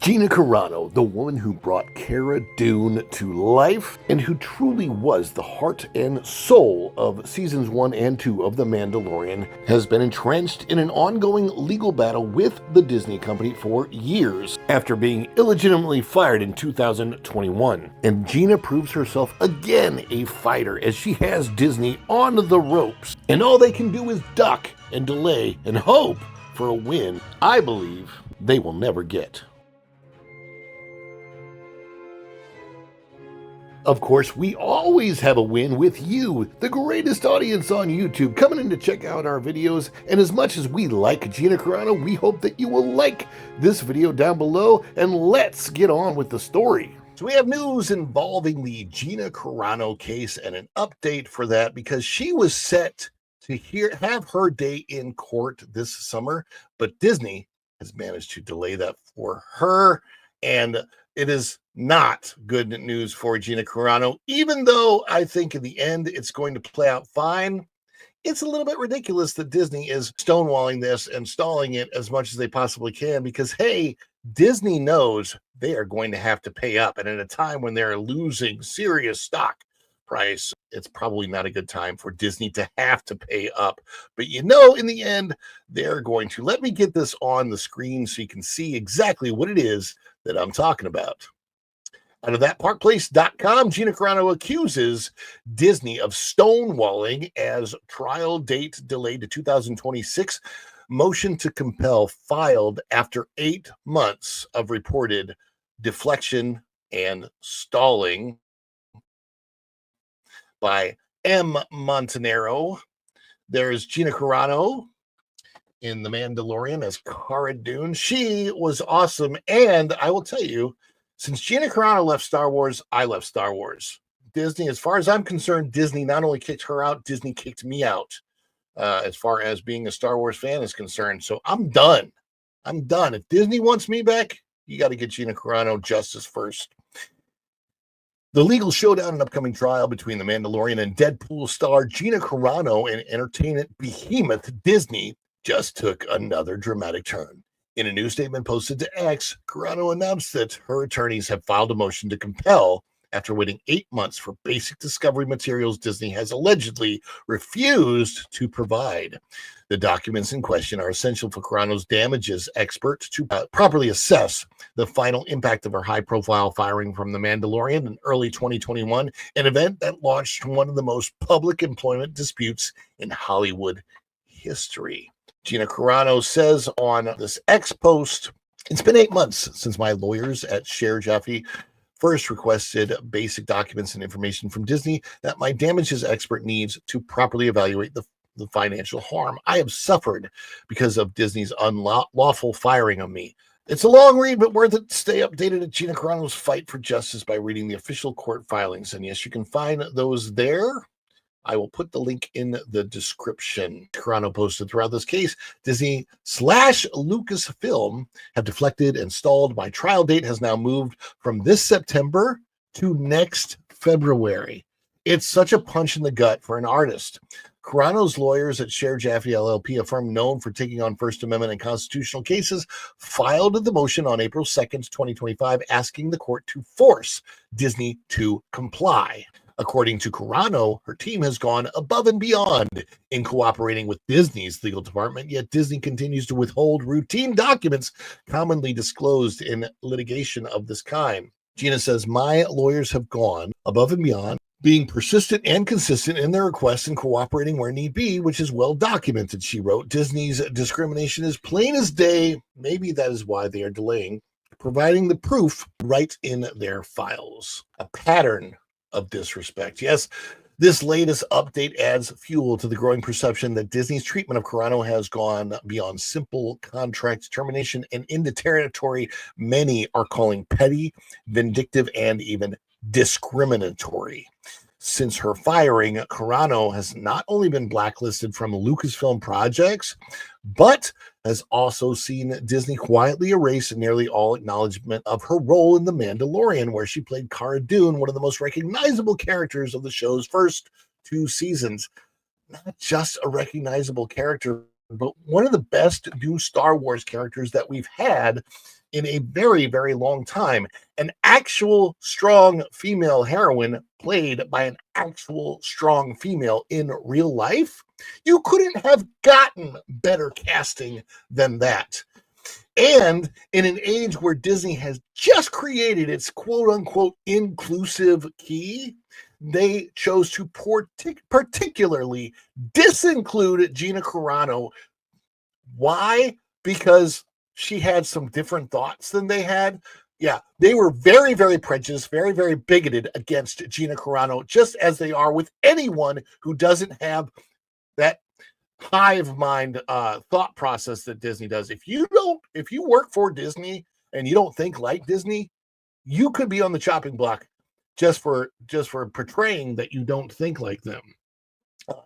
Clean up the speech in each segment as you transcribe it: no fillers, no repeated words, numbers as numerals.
Gina Carano, the woman who brought Cara Dune to life and who truly was the heart and soul of seasons 1 and 2 of The Mandalorian, has been entrenched in an ongoing legal battle with the Disney company for years after being illegitimately fired in 2021. And Gina proves herself again a fighter as she has Disney on the ropes. And all they can do is duck and delay and hope for a win I believe they will never get. Of course, we always have a win with you, the greatest audience on YouTube, coming in to check out our videos. And as much as we like Gina Carano, we hope that you will like this video down below, and let's get on with the story. So we have news involving the Gina Carano case and an update for that because she was set to have her day in court this summer, but Disney has managed to delay that for her, and it is not good news for Gina Carano, even though I think in the end it's going to play out fine. It's a little bit ridiculous that Disney is stonewalling this and stalling it as much as they possibly can because, hey, Disney knows they are going to have to pay up. And at a time when they're losing serious stock price, it's probably not a good time for Disney to have to pay up. But in the end, they're going to. Let me get this on the screen so you can see exactly what it is that I'm talking about. Out of thatparkplace.com, Gina Carano accuses Disney of stonewalling as trial date delayed to 2026. Motion to compel filed after 8 months of reported deflection and stalling by M. Montanaro. There's Gina Carano in The Mandalorian as Cara Dune. She was awesome, and I will tell you, since Gina Carano left Star Wars, I left Star Wars. Disney, as far as I'm concerned, Disney not only kicked her out, Disney kicked me out as far as being a Star Wars fan is concerned. So I'm done. I'm done. If Disney wants me back, you got to get Gina Carano justice first. The legal showdown and upcoming trial between The Mandalorian and Deadpool star Gina Carano and entertainment behemoth Disney just took another dramatic turn. In a new statement posted to X, Carano announced that her attorneys have filed a motion to compel after waiting 8 months for basic discovery materials Disney has allegedly refused to provide. The documents in question are essential for Carano's damages expert to properly assess the final impact of her high-profile firing from The Mandalorian in early 2021, an event that launched one of the most public employment disputes in Hollywood history. Gina Carano says on this X post, "It's been 8 months since my lawyers at Sher Jaffe first requested basic documents and information from Disney that my damages expert needs to properly evaluate the financial harm I have suffered because of Disney's unlawful firing of me. It's a long read, but worth it. Stay updated at Gina Carano's fight for justice by reading the official court filings." And yes, you can find those there. I will put the link in the description. Carano posted throughout this case, Disney / Lucasfilm have deflected and stalled. My trial date has now moved from this September to next February. It's such a punch in the gut for an artist. Carano's lawyers at Sher Jaffe LLP, a firm known for taking on First Amendment and constitutional cases, filed the motion on April 2nd, 2025, asking the court to force Disney to comply. According to Carano, her team has gone above and beyond in cooperating with Disney's legal department, yet Disney continues to withhold routine documents commonly disclosed in litigation of this kind. Gina says, "My lawyers have gone above and beyond, being persistent and consistent in their requests and cooperating where need be, which is well documented," she wrote. "Disney's discrimination is plain as day. Maybe that is why they are delaying providing the proof right in their files." A pattern of disrespect. Yes, this latest update adds fuel to the growing perception that Disney's treatment of Carano has gone beyond simple contract termination and into territory many are calling petty, vindictive, and even discriminatory. Since her firing, Carano has not only been blacklisted from Lucasfilm projects, but has also seen Disney quietly erase nearly all acknowledgement of her role in The Mandalorian, where she played Cara Dune, one of the most recognizable characters of the show's first 2 seasons. Not just a recognizable character, but one of the best new Star Wars characters that we've had in a very, very long time. An actual strong female heroine played by an actual strong female in real life. You couldn't have gotten better casting than that. And in an age where Disney has just created its quote unquote inclusive key, they chose to particularly disinclude Gina Carano. Why? Because she had some different thoughts than they had. Yeah, they were very, very prejudiced, very, very bigoted against Gina Carano, just as they are with anyone who doesn't have that hive mind thought process that Disney does. If you work for Disney and you don't think like Disney, you could be on the chopping block just for portraying that you don't think like them.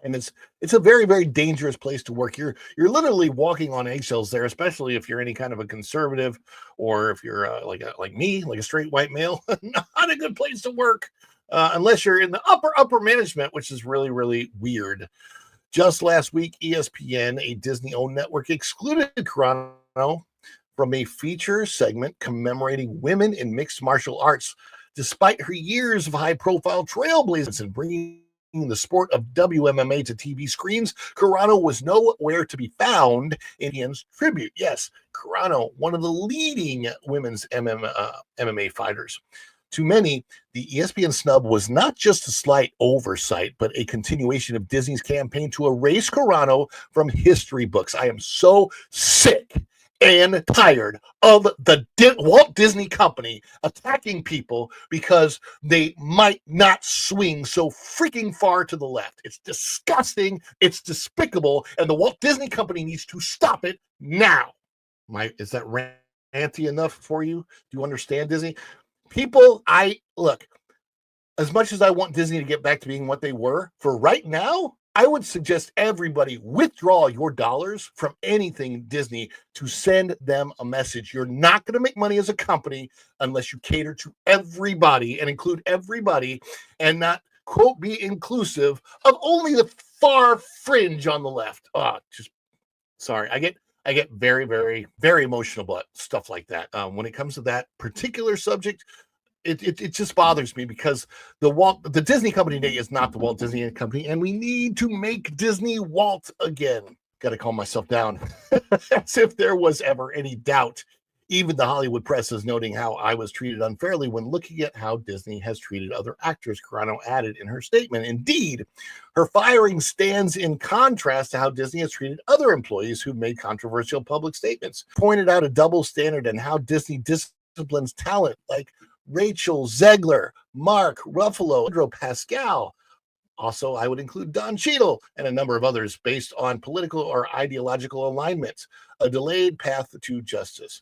And it's a very, very dangerous place to work. You're literally walking on eggshells there, especially if you're any kind of a conservative, or if you're like me, like a straight white male. Not a good place to work unless you're in the upper management, which is really, really weird. Just last week, ESPN, a Disney-owned network, excluded Carano from a feature segment commemorating women in mixed martial arts, despite her years of high-profile trailblazers and bringing the sport of WMMA to TV screens. Carano was nowhere to be found in ESPN's tribute. Yes, Carano, one of the leading women's MMA fighters. To many, the ESPN snub was not just a slight oversight, but a continuation of Disney's campaign to erase Carano from history books. I am so sick and tired of the Walt Disney Company attacking people because they might not swing so freaking far to the left. It's disgusting. It's despicable. And the Walt Disney Company needs to stop it now. Is that ranty enough for you? Do you understand, Disney? People, look, as much as I want Disney to get back to being what they were, for right now, I would suggest everybody withdraw your dollars from anything Disney to send them a message. You're not going to make money as a company unless you cater to everybody and include everybody and not, quote, be inclusive of only the far fringe on the left. Sorry, I get very, very, very emotional about stuff like that. When it comes to that particular subject, it just bothers me because the Disney Company today is not the Walt Disney Company, and we need to make Disney Walt again. Got to calm myself down, as if there was ever any doubt. Even the Hollywood press is noting how I was treated unfairly when looking at how Disney has treated other actors, Carano added in her statement. Indeed, her firing stands in contrast to how Disney has treated other employees who made controversial public statements. Pointed out a double standard and how Disney disciplines talent like Rachel Zegler, Mark Ruffalo, Pedro Pascal. Also, I would include Don Cheadle and a number of others based on political or ideological alignments, a delayed path to justice.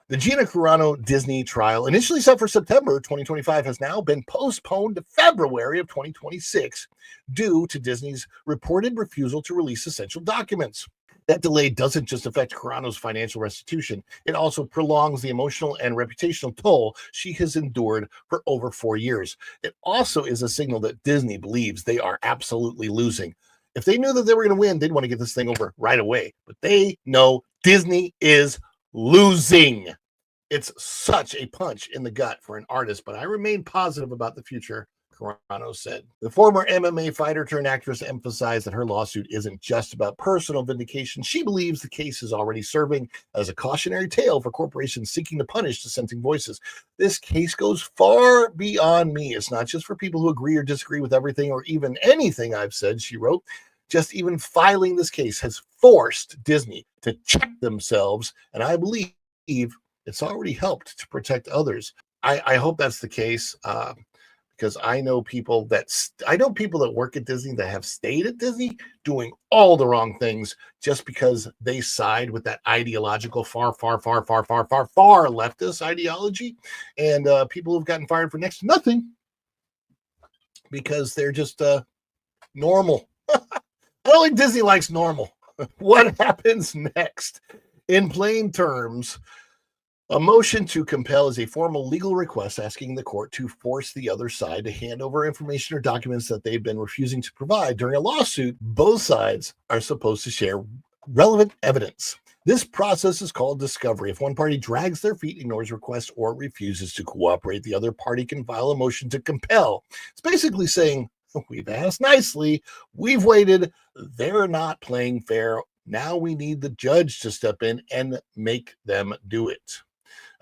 The Gina Carano Disney trial, initially set for September 2025, has now been postponed to February of 2026 due to Disney's reported refusal to release essential documents. That delay doesn't just affect Carano's financial restitution. It also prolongs the emotional and reputational toll she has endured for over 4 years. It also is a signal that Disney believes they are absolutely losing. If they knew that they were going to win, they'd want to get this thing over right away. But they know Disney is losing. It's such a punch in the gut for an artist, but I remain positive about the future, Carano said. The former MMA fighter turned actress emphasized that her lawsuit isn't just about personal vindication. She believes the case is already serving as a cautionary tale for corporations seeking to punish dissenting voices. This case goes far beyond me. It's not just for people who agree or disagree with everything or even anything I've said, she wrote. Just even filing this case has forced Disney to check themselves, and I believe it's already helped to protect others. I hope that's the case. Because I know people that work at Disney that have stayed at Disney doing all the wrong things just because they side with that ideological far leftist ideology, and people who've gotten fired for next to nothing because they're just normal. I don't think Disney likes normal. What happens next? In plain terms, a motion to compel is a formal legal request asking the court to force the other side to hand over information or documents that they've been refusing to provide. During a lawsuit, both sides are supposed to share relevant evidence. This process is called discovery. If one party drags their feet, ignores requests, or refuses to cooperate, the other party can file a motion to compel. It's basically saying, we've asked nicely, we've waited, they're not playing fair. Now we need the judge to step in and make them do it.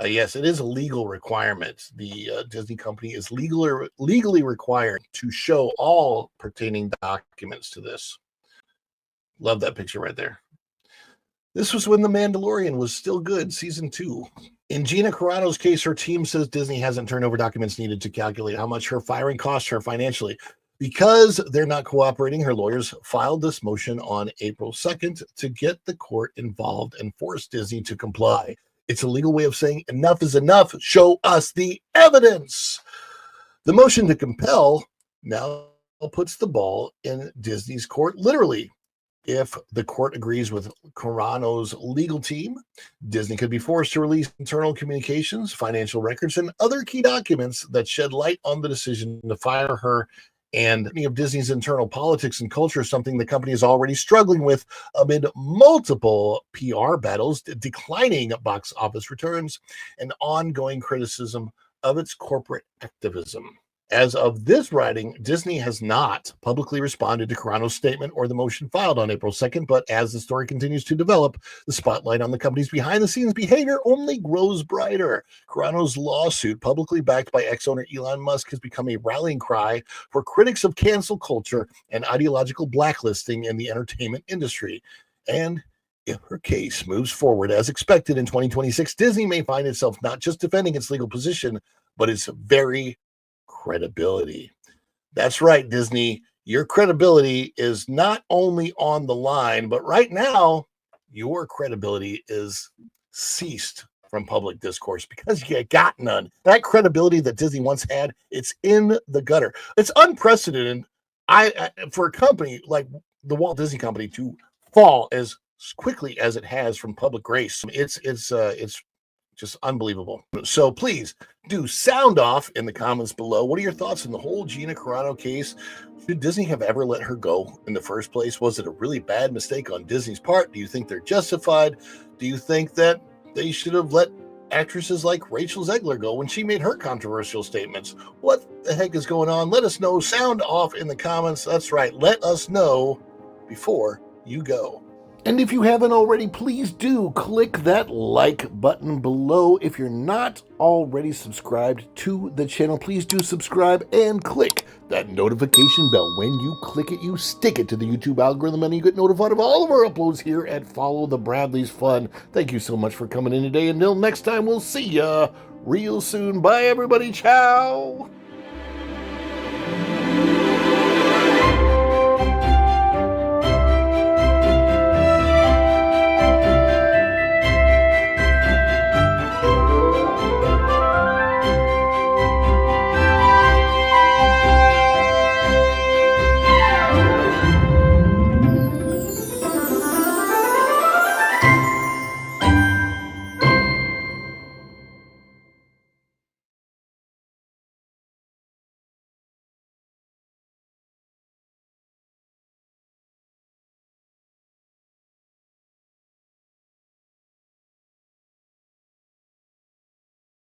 Yes, it is a legal requirement. The Disney company is legally required to show all pertaining documents to this. Love that picture right there. This was when The Mandalorian was still good, season 2. In Gina Carano's case, her team says Disney hasn't turned over documents needed to calculate how much her firing cost her financially. Because they're not cooperating, her lawyers filed this motion on April 2nd to get the court involved and force Disney to comply. It's a legal way of saying enough is enough. Show us the evidence. The motion to compel now puts the ball in Disney's court, literally. If the court agrees with Carano's legal team, Disney could be forced to release internal communications, financial records, and other key documents that shed light on the decision to fire her. And many of Disney's internal politics and culture is something the company is already struggling with amid multiple PR battles, declining box office returns, and ongoing criticism of its corporate activism. As of this writing, Disney has not publicly responded to Carano's statement or the motion filed on April 2nd, but as the story continues to develop, the spotlight on the company's behind-the-scenes behavior only grows brighter. Carano's lawsuit, publicly backed by ex-owner Elon Musk, has become a rallying cry for critics of cancel culture and ideological blacklisting in the entertainment industry. And if her case moves forward as expected in 2026, Disney may find itself not just defending its legal position, but its very credibility. That's right, Disney. Your credibility is not only on the line, but right now, your credibility is ceased from public discourse because you got none. That credibility that Disney once had, it's in the gutter. It's unprecedented for a company like the Walt Disney Company to fall as quickly as it has from public grace. It's just unbelievable. So please do sound off in the comments below. What are your thoughts on the whole Gina Carano case? Should Disney have ever let her go in the first place? Was it a really bad mistake on Disney's part? Do you think they're justified? Do you think that they should have let actresses like Rachel Zegler go when she made her controversial statements? What the heck is going on? Let us know. Sound off in the comments. That's right. Let us know before you go. And if you haven't already, please do click that like button below. If you're not already subscribed to the channel, please do subscribe and click that notification bell. When you click it, you stick it to the YouTube algorithm and you get notified of all of our uploads here at Follow the Bradleys Fun. Thank you so much for coming in today. Until next time, we'll see ya real soon. Bye, everybody. Ciao.